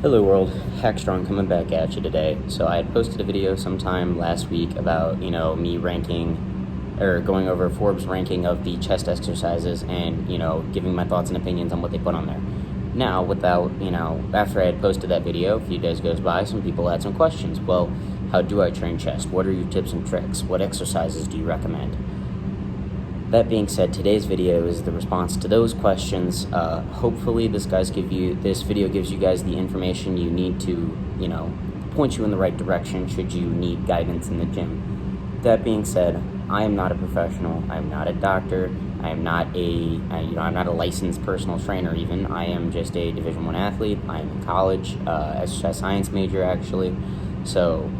Hello world, Hackstrong coming back at you today. So I had posted a video sometime last week about, me ranking or going over Forbes ranking of the chest exercises and, giving my thoughts and opinions on what they put on there. Now, after I had posted that video, a few days goes by, some people had some questions. Well, how do I train chest? What are your tips and tricks? What exercises do you recommend? That being said, today's video is the response to those questions. Hopefully this video gives you guys the information you need to, point you in the right direction should you need guidance in the gym. That being said, I am not a professional. I'm not a doctor. I'm not a licensed personal trainer even. I am just a Division I athlete. I am in college, exercise science major actually. So,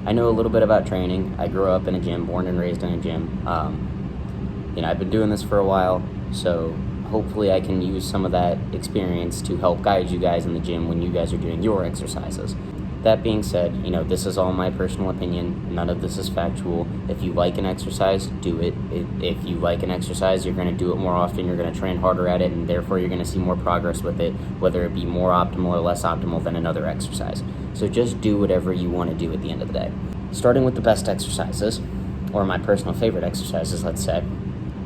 I know a little bit about training. I grew up in a gym, born and raised in a gym. I've been doing this for a while, so hopefully I can use some of that experience to help guide you guys in the gym when you guys are doing your exercises. That being said, this is all my personal opinion. None of this is factual. If you like an exercise, do it. If you like an exercise, you're going to do it more often. You're going to train harder at it, and therefore you're going to see more progress with it, whether it be more optimal or less optimal than another exercise. So just do whatever you want to do at the end of the day. Starting with the best exercises, or my personal favorite exercises, let's say.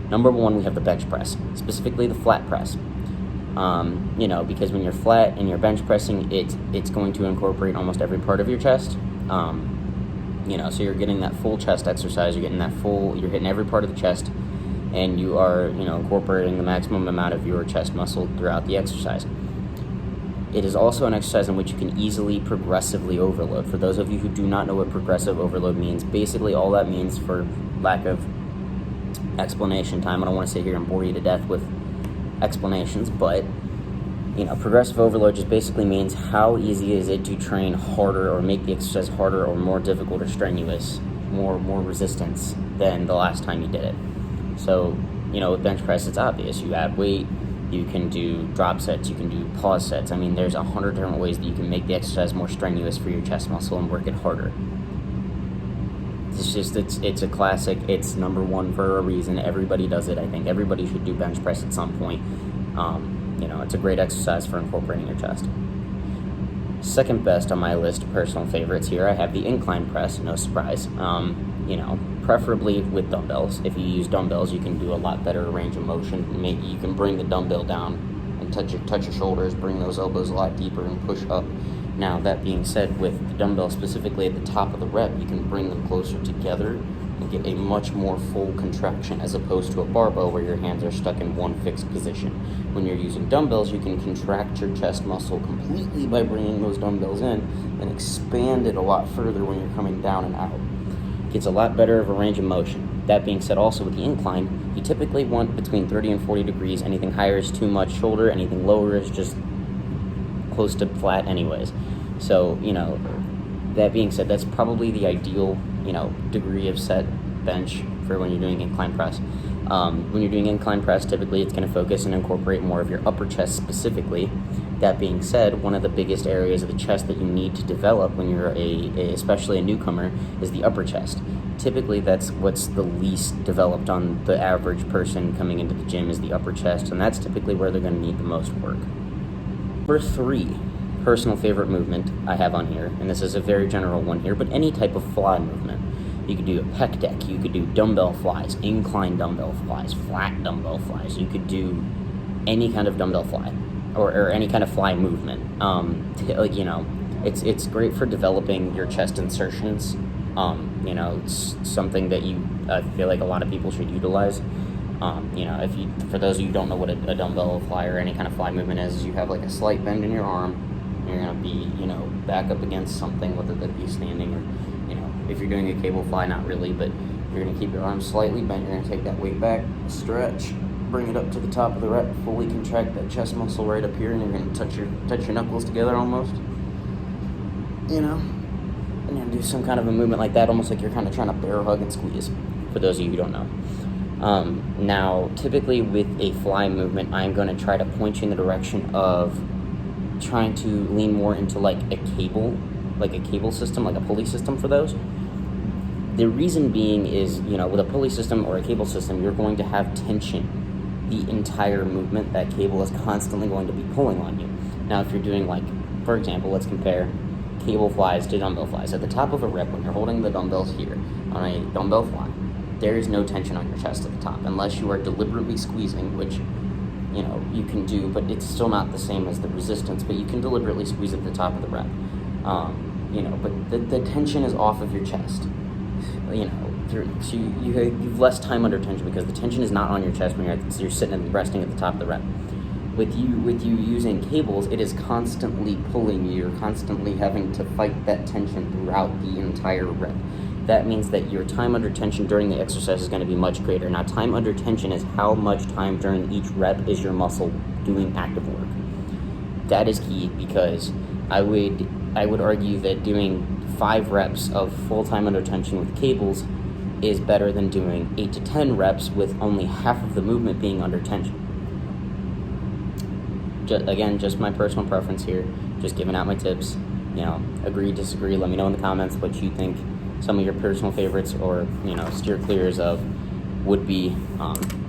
Number one, we have the bench press, specifically the flat press. Because when you're flat and you're bench pressing, it's going to incorporate almost every part of your chest. So you're getting that full chest exercise, you're hitting every part of the chest, and you are, incorporating the maximum amount of your chest muscle throughout the exercise. It is also an exercise in which you can easily progressively overload. For those of you who do not know what progressive overload means, basically all that means, for lack of explanation time, I don't want to sit here and bore you to death with explanations, but progressive overload just basically means how easy is it to train harder or make the exercise harder or more difficult or strenuous, more resistance than the last time you did it. So, with bench press, it's obvious. You add weight, you can do drop sets, you can do pause sets. There's 100 different ways that you can make the exercise more strenuous for your chest muscle and work it harder. It's a classic. It's number one for a reason. Everybody does it. I think everybody should do bench press at some point. It's a great exercise for incorporating your chest. Second best on my list of personal favorites here, I have the incline press. No surprise. Preferably with dumbbells. If you use dumbbells, you can do a lot better range of motion. Maybe you can bring the dumbbell down and touch your shoulders, bring those elbows a lot deeper and push up. Now, that being said, with the dumbbell specifically at the top of the rep, you can bring them closer together and get a much more full contraction as opposed to a barbell where your hands are stuck in one fixed position. When you're using dumbbells, you can contract your chest muscle completely by bringing those dumbbells in and expand it a lot further when you're coming down and out. Gets a lot better of a range of motion. That being said, also with the incline, you typically want between 30 and 40 degrees. Anything higher is too much shoulder, anything lower is just close to flat anyways. So, that being said, that's probably the ideal, degree of set bench for when you're doing incline press. When you're doing incline press, typically it's going to focus and incorporate more of your upper chest specifically. That being said, one of the biggest areas of the chest that you need to develop when you're especially a newcomer is the upper chest. Typically, that's what's the least developed on the average person coming into the gym, is the upper chest, and that's typically where they're going to need the most work. Number 3, personal favorite movement I have on here, and this is a very general one here, but any type of fly movement. You could do a pec deck, you could do dumbbell flies, incline dumbbell flies, flat dumbbell flies. You could do any kind of dumbbell fly or any kind of fly movement. It's great for developing your chest insertions. It's something that I feel like a lot of people should utilize. For those of you who don't know what a dumbbell fly or any kind of fly movement is, you have like a slight bend in your arm. You're going to be, back up against something, whether that be standing or, if you're doing a cable fly, not really, but you're going to keep your arm slightly bent. You're going to take that weight back, stretch, bring it up to the top of the rep, fully contract that chest muscle right up here, and you're going to touch your knuckles together almost. And you're going to do some kind of a movement like that, almost like you're kind of trying to bear hug and squeeze, for those of you who don't know. Now, typically with a fly movement, I'm going to try to point you in the direction of trying to lean more into like a cable system, like a pulley system for those. The reason being is, with a pulley system or a cable system, you're going to have tension the entire movement. That cable is constantly going to be pulling on you. Now, if you're doing, like, for example, let's compare cable flies to dumbbell flies. At the top of a rep, when you're holding the dumbbells here on a dumbbell fly, there is no tension on your chest at the top unless you are deliberately squeezing, which, you know, you can do, but it's still not the same as the resistance, but you can deliberately squeeze at the top of the rep. You know, but the tension is off of your chest. You know, so you have less time under tension because the tension is not on your chest when you're sitting and resting at the top of the rep. With you using cables, it is constantly pulling you. You're constantly having to fight that tension throughout the entire rep. That means that your time under tension during the exercise is going to be much greater. Now, time under tension is how much time during each rep is your muscle doing active work. That is key, because I would argue that doing 5 reps of full time under tension with cables is better than doing 8 to 10 reps with only half of the movement being under tension. Again, just my personal preference here, just giving out my tips. You know, agree, disagree, let me know in the comments what you think some of your personal favorites or, you know, steer clears of would be.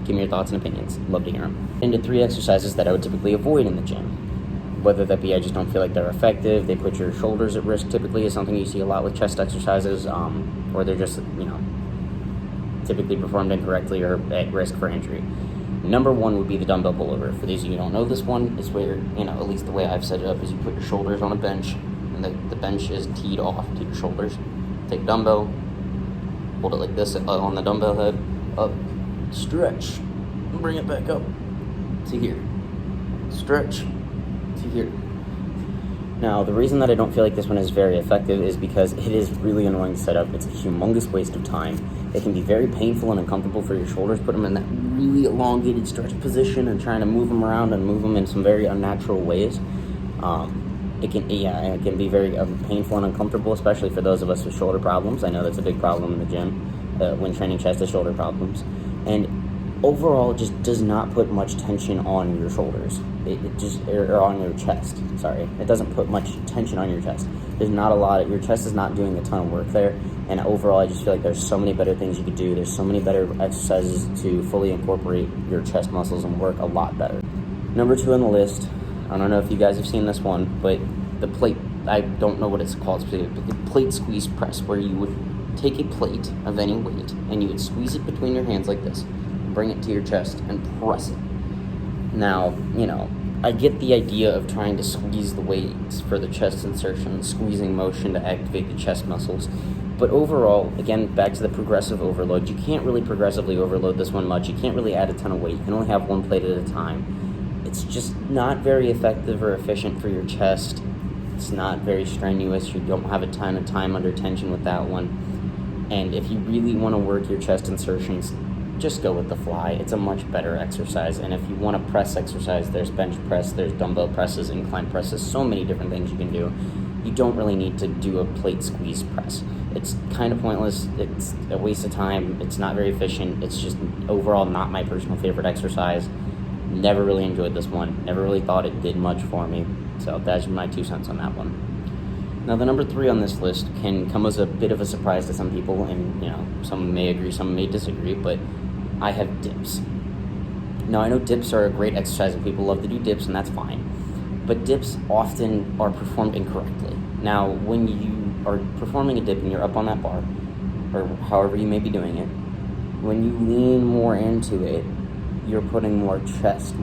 Give me your thoughts and opinions. Love to hear them. Into 3 exercises that I would typically avoid in the gym. Whether that be I just don't feel like they're effective, they put your shoulders at risk, typically is something you see a lot with chest exercises, or they're just, you know, typically performed incorrectly or at risk for injury. Number 1 would be the dumbbell pullover. For these of you who don't know this one, is where, you know, at least the way I've set it up is you put your shoulders on a bench, and the bench is teed off to your shoulders. Take a dumbbell, hold it like this on the dumbbell head, up, stretch, and bring it back up to here. Stretch to here. Now, the reason that I don't feel like this one is very effective is because it is really annoying to set up. It's a humongous waste of time. It can be very painful and uncomfortable for your shoulders. Put them in that really elongated stretch position and trying to move them around and move them in some very unnatural ways. It can be very painful and uncomfortable, especially for those of us with shoulder problems. I know that's a big problem in the gym when training chest is shoulder problems. And overall, it just does not put much tension on your shoulders. Or on your chest, sorry. It doesn't put much tension on your chest. There's not a lot your chest is not doing a ton of work there. And overall, I just feel like there's so many better things you could do. There's so many better exercises to fully incorporate your chest muscles and work a lot better. Number 2 on the list, I don't know if you guys have seen this one, but the plate, I don't know what it's called specifically, but the plate squeeze press, where you would take a plate of any weight and you would squeeze it between your hands like this, bring it to your chest and press it. Now, you know, I get the idea of trying to squeeze the weights for the chest insertion, squeezing motion to activate the chest muscles. But overall, again, back to the progressive overload, you can't really progressively overload this one much. You can't really add a ton of weight. You can only have 1 plate at a time. It's just not very effective or efficient for your chest. It's not very strenuous. You don't have a ton of time under tension with that one. And if you really want to work your chest insertions, just go with the fly. It's a much better exercise. And if you want a press exercise, there's bench press, there's dumbbell presses, incline presses, so many different things you can do. You don't really need to do a plate squeeze press. It's kind of pointless. It's a waste of time. It's not very efficient. It's just overall not my personal favorite exercise. Never really enjoyed this one. Never really thought it did much for me. So that's my 2 cents on that one. Now, the number 3 on this list can come as a bit of a surprise to some people, and, you know, some may agree, some may disagree, but I have dips. Now, I know dips are a great exercise and people love to do dips, and that's fine. But dips often are performed incorrectly. Now, when you are performing a dip and you're up on that bar, or however you may be doing it, when you lean more into it, you're putting more chest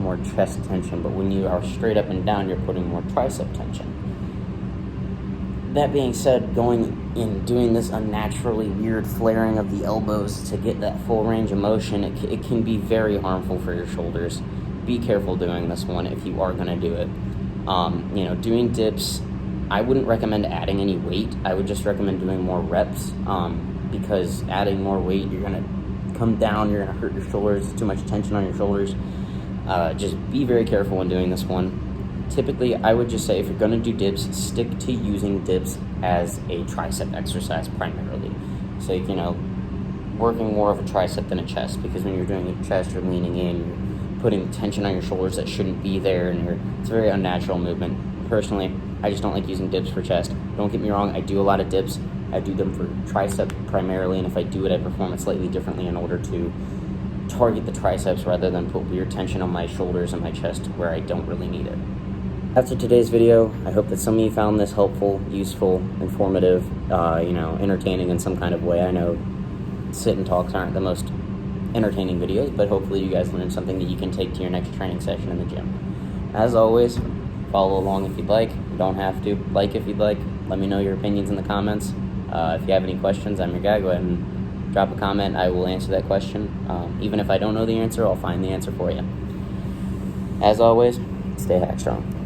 tension. But when you are straight up and down, you're putting more tricep tension. That being said, going in doing this unnaturally weird flaring of the elbows to get that full range of motion, it can be very harmful for your shoulders. Be careful doing this one if you are going to do it. You know, doing dips, I wouldn't recommend adding any weight. I would just recommend doing more reps, because adding more weight, you're going to come down, you're going to hurt your shoulders, too much tension on your shoulders. Just be very careful when doing this one. Typically, I would just say if you're going to do dips, stick to using dips as a tricep exercise primarily. So, you know, working more of a tricep than a chest, because when you're doing a chest, you're leaning in, you're putting tension on your shoulders that shouldn't be there, and it's a very unnatural movement. Personally, I just don't like using dips for chest. Don't get me wrong, I do a lot of dips. I do them for tricep primarily, and if I do it, I perform it slightly differently in order to target the triceps rather than put weird tension on my shoulders and my chest where I don't really need it. After today's video, I hope that some of you found this helpful, useful, informative, entertaining in some kind of way. I know sit and talks aren't the most entertaining videos, but hopefully you guys learned something that you can take to your next training session in the gym. As always, follow along if you'd like. You don't have to. Like if you'd like. Let me know your opinions in the comments. If you have any questions, I'm your guy. Go ahead and drop a comment. I will answer that question. Even if I don't know the answer, I'll find the answer for you. As always, stay hack strong.